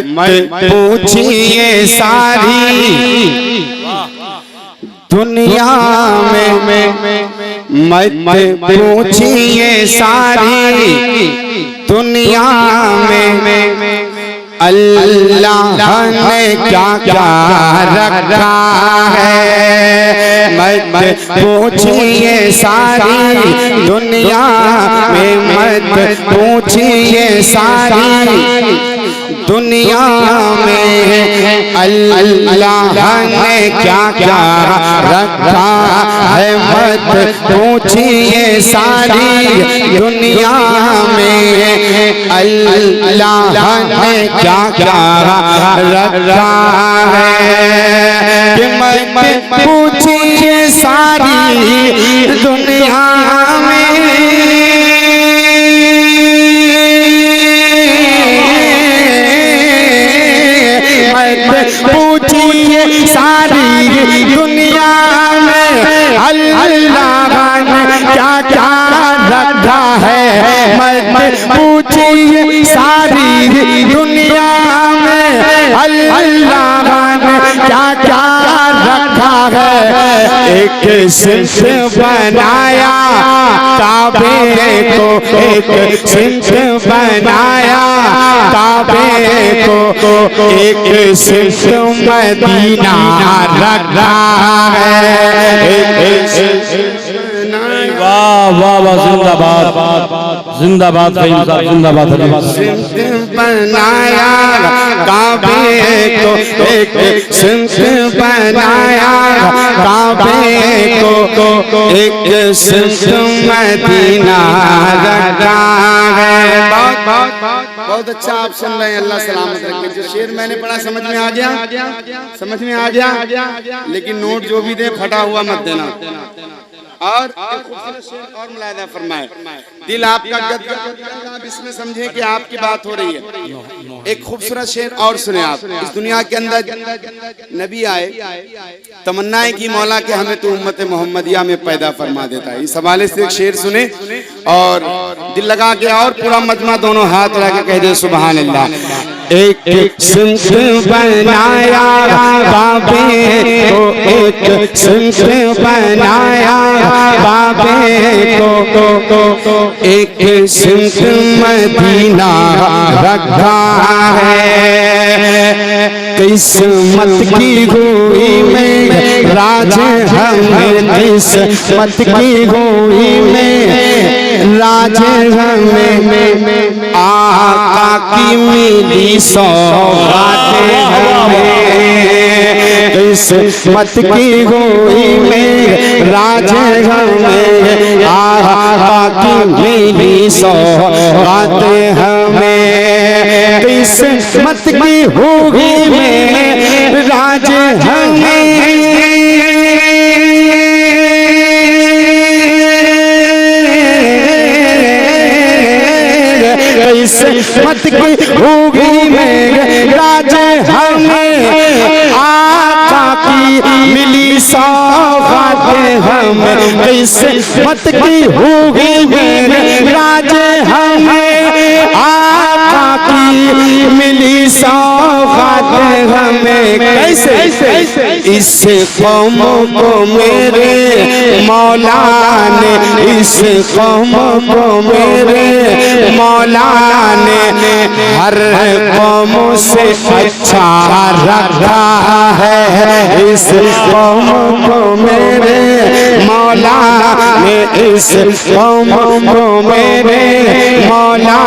मत पूछिए सारी दुनिया में, मत पूछिए सारी दुनिया में अल्लाह ने क्या क्या रखा है। मत पूछिए सारी दुनिया में, मत पूछिए सारी दुनिया में अल्लाह ने क्या क्या रखा है। मत पूछिए सारी दुनिया में अल्लाह ने क्या क्या रखा है। कि मत पूछिए सारी दुनिया में पूछिए सारी दुनिया में अल्लाह ने क्या क्या रखा है। मत पूछिए सारी दुनिया में अल्लाह ने क्या क्या रखा है। एक सिंह बनाया काबे को, एक सिंह बनाया काबे को, एक सिंह मदीना रखा है। वाह वाह वाह, जिंदाबाद जिंदाबाद जिंदाबाद। बनाया काबे को, एक सिंह बनाया काबे को, एक सिंह मदीना रखा है। बहुत अच्छा आप सुन रहे हैं, अल्लाह सलामत रखे। जो शेर मैंने पढ़ा समझ में आ गया? समझ में आ गया? लेकिन नोट जो भी दे फटा हुआ मत देना। और एक खूबसूरत शेर और मुलाहिजा फरमाए, दिल आपका गदगद, आप इसमें समझे कि आपकी बात हो रही है। एक खूबसूरत शेर और सुने आप। इस दुनिया के अंदर नबी आए, तमन्नाएं की मौला के हमें तो उम्मत मोहम्मदिया में पैदा फरमा देता है। इस हवाले से एक शेर सुने और दिल लगा के और पूरा मजमा दोनों हाथ लगा के कह दे सुभान अल्लाह। एक सिंह बनाया काबे को, एक सिंह बनाया काबे को, एक सिंह मदीना रखा है। किस्मत की गोई में राज हमें, किस्मत की गोई में राज हमें, आका की मिली सौगातें हमें। किस्मत की गोई में राज हमें, आका की मिली सौगातें हमें। किस्मत की होगी में राज हमें, किस्मत की होगी में राज हमें, आका की मिली सौगातें हमें। किस्मत की होगी में राज हमें, आका की मिली सौगातें हमें। कैसे? इस कौम को मेरे मौला ने, इस कौम को मेरे मौला ने हर कौम से अच्छा रखा है। इस कौम को मेरे मौला ने, इस कौम को मेरे मौला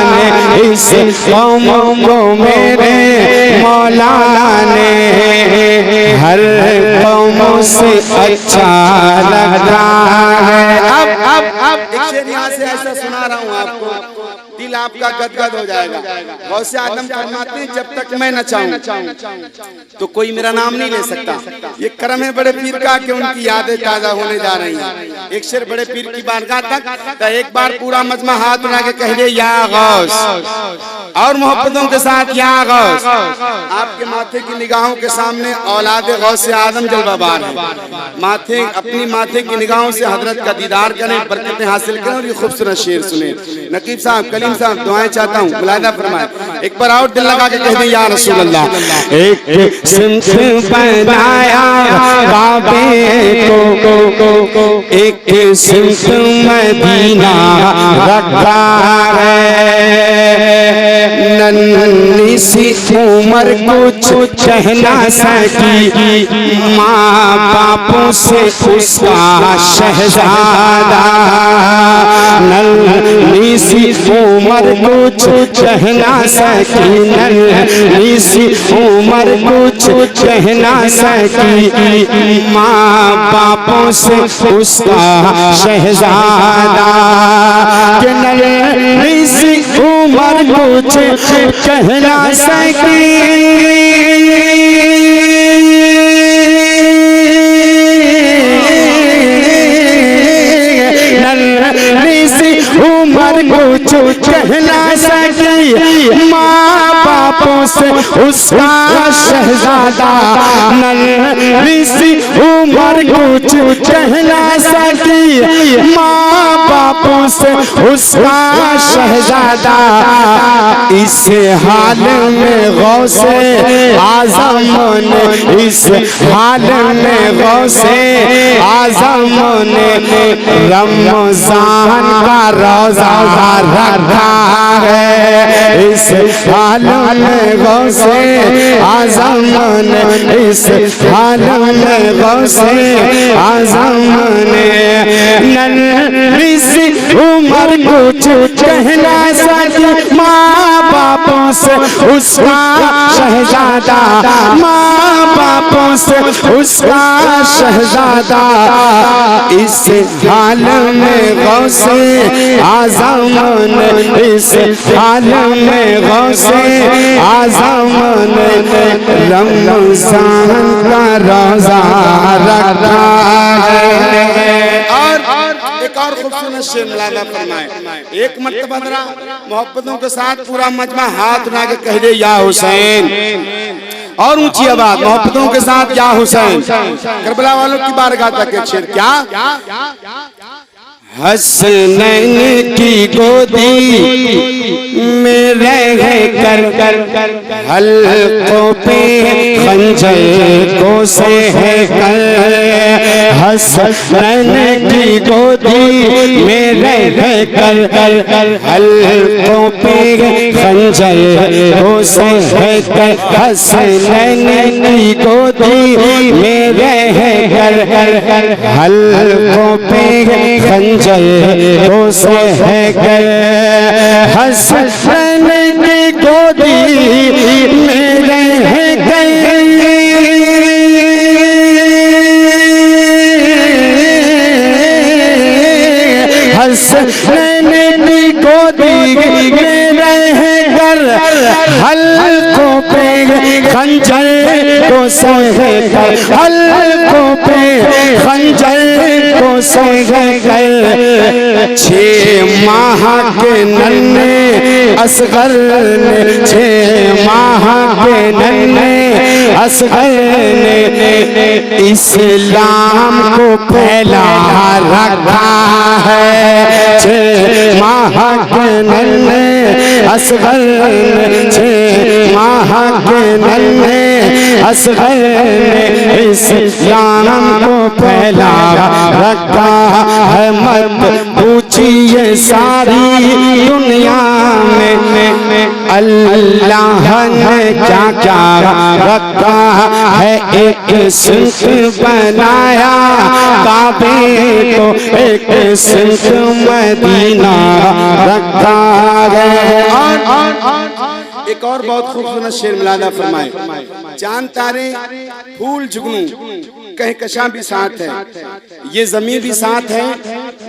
ने, इस कौम को मेरे मौला ने हर कौम से अच्छा रखा है। अब एक शेर यहाँ से ऐसा सुना रहा हूँ आपको, दिल आपका गदगद हो जाएगा। गौसे आदम फरमाते हैं जब तक मैं न चाहूं तो कोई मेरा नाम नहीं ले सकता। ये करम है बड़े पीर का कि उनकी यादें ताजा होने जा रही हैं। एक शेर बड़े पीर की बारगाह तक, तो एक बार पूरा मजमा हाथ बना के कह दे या गौस, और मोहब्बतों के साथ या गौस। आपके माथे की निगाहों के सामने औलाद गौसे आदम जलवाबार है। माथे अपनी माथे की निगाहों से हजरत का दीदार करें, बरकतें हासिल करें। और ये खूबसूरत शेर सुने। नकीब साहब कलीम साहब दुआएं चाहता हूँ, मुलाहिदा फरमाए। एक बार और दिल लगा के कह दें या रसूल अल्लाह। एक सिमत बनाया काबे को, एक सिमत मदीना रखा है। नन्ही सी उम्र कुछ कह ना सकी, माँ बापों से उसका शहजादा। नन्ही सी उम्र कुछ कह ना सकी, नन्ही सी उम्र कुछ कह ना सकी, माँ बापों से उसका शहजादा। कि नन्ही सी उम्र कुछ कह ना सकी, नन्ही सी उम्र कुछ कह ना सकी, माँ बापों से उसका शहजादा। नन्ही सी उम्र कुछ कह ना सकी, माँ बापों से उसका शहजादा। इस हाल में गौसे आज़म ने, इस हाल में गौसे आज़म ने रमजान का रोजा रखा है। इस हाल में गौसे आज़म ने, इस हाल में गौसे आज़म ने नन्ही सी उम्र कुछ कह ना सकी, माँ बापों से उसका शहजादा। माँ बापों से उसका शहजादा। इस हाल में गौसे आज़म ने, इस हाल में गौसे आज़म ने रमजान का रोजा रखा है। और एक और खूबसूरत शेर मुलाहिदा फरमाए। एक मर्तबा जरा मोहब्बतों के साथ पूरा मजमा हाथ उठा के कह दे या हुसैन, और ऊंची आवाज मोहब्बतों के साथ या हुसैन। करबला वालों की बारगाह तक एक शेर। क्या हसनैन की गोदी में रह कर हल्कों पे खंजर को से है कर। हसनैन की गोदी में रह कर हल्कों पे खंजर को से है कर। हसनैन की गोदी में रह कर हल्कों पे खंजर को से है कर। हसनैन की गोदी में रह कर हसनैन की गोदी में रह कर हल्कों पे खंजर को से है कर। हल्कों पे खंजर को से है कर। 6 माह के नन्हे असगर ने, 6 माह के नन्हे असगर ने इस्लाम को फैला रखा है। 6 माह के नन्हे असगर ने, 6 माह के नन्हे असगर ने इस्लाम को फैला रखा है। मत पूछिए सारी दुनिया में अल्लाह ने क्या क्या रखा है। एक सिंक बनाया काबे को, एक सिंक मदीना रखा है। एक और बहुत खूबसूरत शेर मुलाहिदा फरमाए। चांद तारे फूल जुगनू कहकशां भी साथ है, ये जमीन भी साथ है,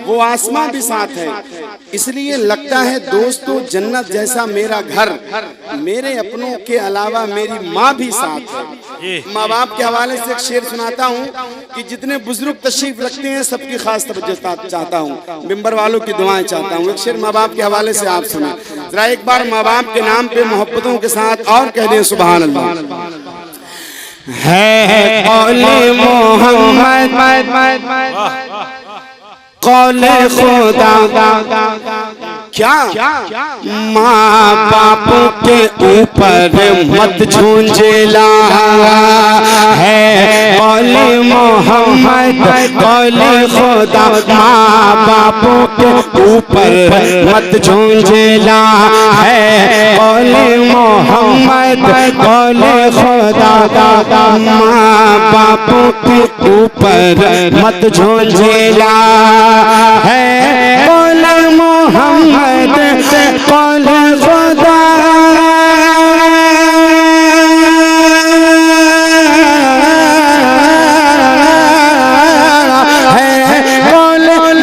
वो आसमां भी साथ है। इसलिए लगता है दोस्तों जन्नत जैसा मेरा घर, मेरे अपनों के अलावा मेरी माँ भी साथ है। माँ बाप के हवाले से एक शेर सुनाता हूँ कि जितने बुजुर्ग तशरीफ रखते हैं सबकी खास तवज्जो चाहता हूँ, मिंबर वालों की दुआएं चाहता हूँ। एक शेर माँ बाप के हवाले से आप सुने जरा एक बार। माँ बाप के नाम पे मोहब्बतों के साथ और कह दें सुभान अल्लाह। है कौले मोहम्मद कौले खुदा क्या माँ बाप के ऊपर मत झूंझला है कौले मोहम्मद कौले खुदा। माँ बाप के ऊपर मत झूंझला है कौले मोहम्मद कौले खुदा। माँ बाप के ऊपर मत झूंझला है कौले मोहम्मद कौले खुदा।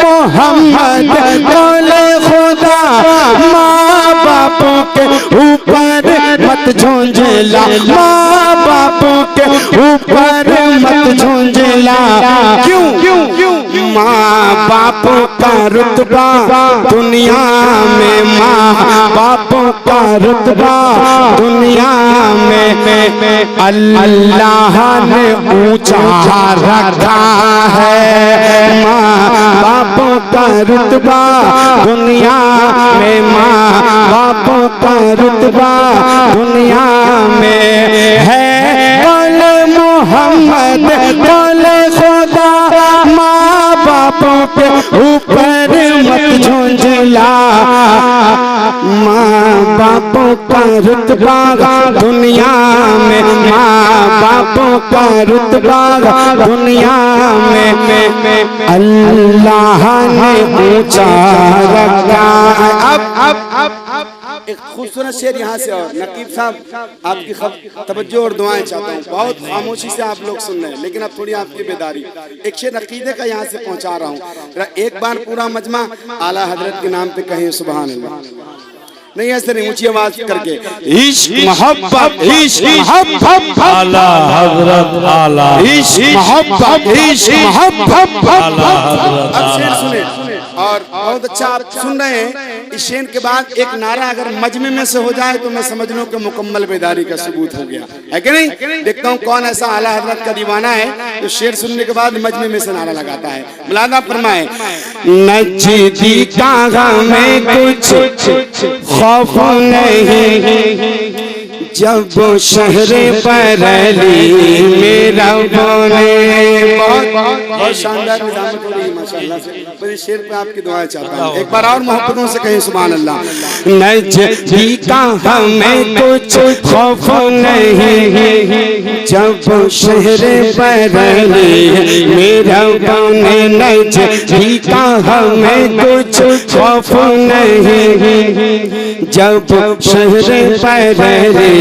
मोहम्मद कौले खुदा। माँ बापों के ऊपर मत झूंझला माँ बापों के ऊपर मत झूंझला। क्यों माँ बापों का रुतबा दुनिया में माँ बापों का रुतबा दुनिया में अल्लाह ने ऊंचा रखा है। माँ बापों का रुतबा दुनिया में माँ बापों का रुतबा दुनिया में है कौले मोहम्मद कौले खुदा। माँ बापों के ऊपर मत झूंझला माँ बापों का रुतबा दुनिया में माँ बापों का रुतबा दुनिया में अल्लाह ने ऊंचा रखा। अब एक खूबसूरत शेर यहाँ से और नकीब साहब आपकी तवज्जो और दुआएं चाहता हूँ। बहुत खामोशी से आप लोग सुन रहे हैं लेकिन अब थोड़ी आपकी बेदारी। एक शेर अकीदे का यहाँ से पहुँचा रहा हूँ। एक बार पूरा मजमा आला हजरत के नाम पे कहें सुभान अल्लाह। नहीं ऐसे नहीं ऊंची आवाज करके इश्क मोहब्बत इश्क मोहब्बत आला हजरत आला इश्क मोहब्बत इश्क मोहब्बत आला हजरत। अब शेर सुने और बहुत अच्छा आप सुन रहे हैं। इस शेर के बाद एक नारा अगर मजमे में से हो जाए तो मैं समझ लूं कि मुकम्मल बेदारी का सबूत हो गया है कि नहीं। देखता हूँ कौन ऐसा आला हजरत का दीवाना है तो शेर सुनने के बाद मजमे में से नारा लगाता है। मुलादा फरमाए नजदी का हमें कुछ खौफ नहीं जब शहरे बरेली मेरा बोले। बहुत शानदार निजामत हो रही है माशाल्लाह से। पर इस शेर पे आपकी दुआएं चाहता हूँ। एक बार और मोहब्बतों से कहें सुभान अल्लाह। नजदी का हमें कुछ खौफ नहीं जब शहरे बरेली मेरा बोले। नजदी का हमें कुछ खौफ नहीं जब शहरे बरेली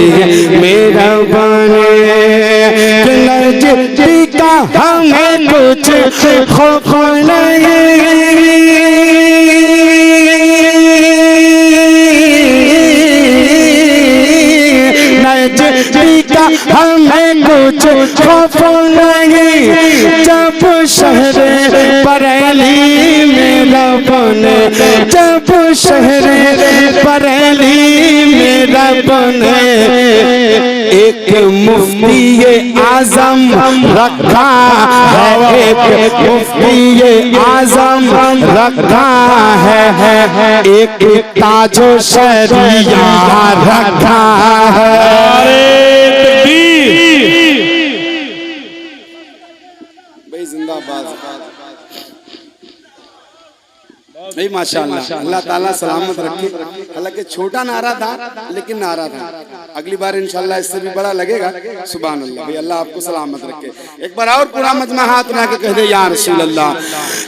मेरा बने। नजदी का हमें कुछ खौफ नहीं नजदी का हमें कुछ खौफ नहीं जब शहरे बरेली मेरा बने। जब शहरे बरेली मेरा बने। एक मुफ्ती आजम रखा है एक मुफ्ती आजम रखा है एक ताजो शरिया रखा है। भाई जिंदाबाद नहीं माशाअल्लाह। अल्लाह ताला सलामत रखे। हालांकि छोटा नारा था लेकिन नारा था। अगली बार इंशाल्लाह इससे भी बड़ा लगेगा। सुभान अल्लाह। भाई अल्लाह आपको सलामत रखे। एक बार और पूरा मजमा हाथ उठा के कह दे या रसूल अल्लाह।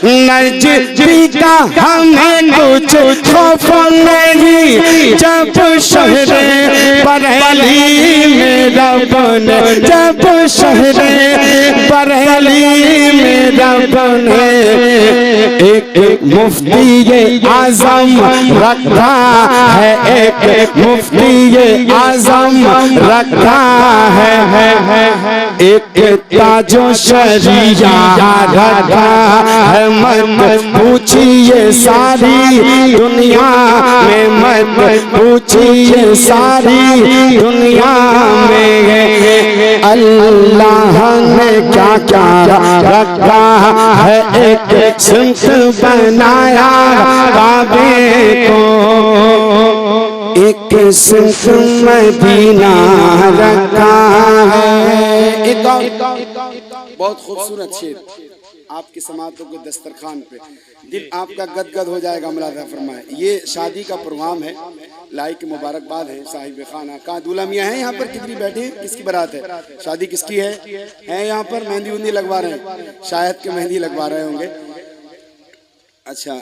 नजदी का हमें कुछ खौफ नहीं जब शहरे बरेली मेरा बने। जब शहरे बरेली मेरा बने। एक मुफ्ती आजम रखा है एक मुफ्ती आजम रखा है एक ताजो शरिया रखा है। मत पूछिए सारी दुनिया में मत पूछिए सारी दुनिया में अल्लाह ने क्या क्या रखा है। एक सिमत बनाया काबे को, एक सिमत मदीना रखा है। एक बहुत खूबसूरत शेर आपकी समातों के दस्तरखान पे, दिल आपका गदगद हो जाएगा। मुलाजा फरमाए, ये शादी का प्रोग्राम है, लाई की मुबारकबाद है साहिब खाना। कहाँ दूल्हा मियाँ हैं यहाँ पर? कितनी बैठे हैं? किसकी बारात है? शादी किसकी है? यहाँ पर मेहंदी उंदी लगवा रहे हैं, शायद के मेहंदी लगवा रहे होंगे। अच्छा,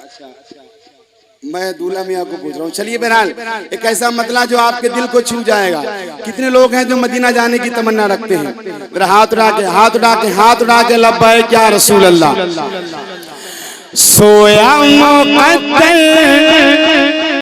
मैं दूल्हा मियाँ को पूछ रहा हूँ। चलिए बहरहाल एक ऐसा मतला जो आपके दिल को छू जाएगा। कितने लोग हैं जो मदीना जाने की तमन्ना रखते हैं? मेरा हाथ उठा के, हाथ उठा के, हाथ उठा के लब्बैक या रसूल अल्लाह। सोया मुक़द्दर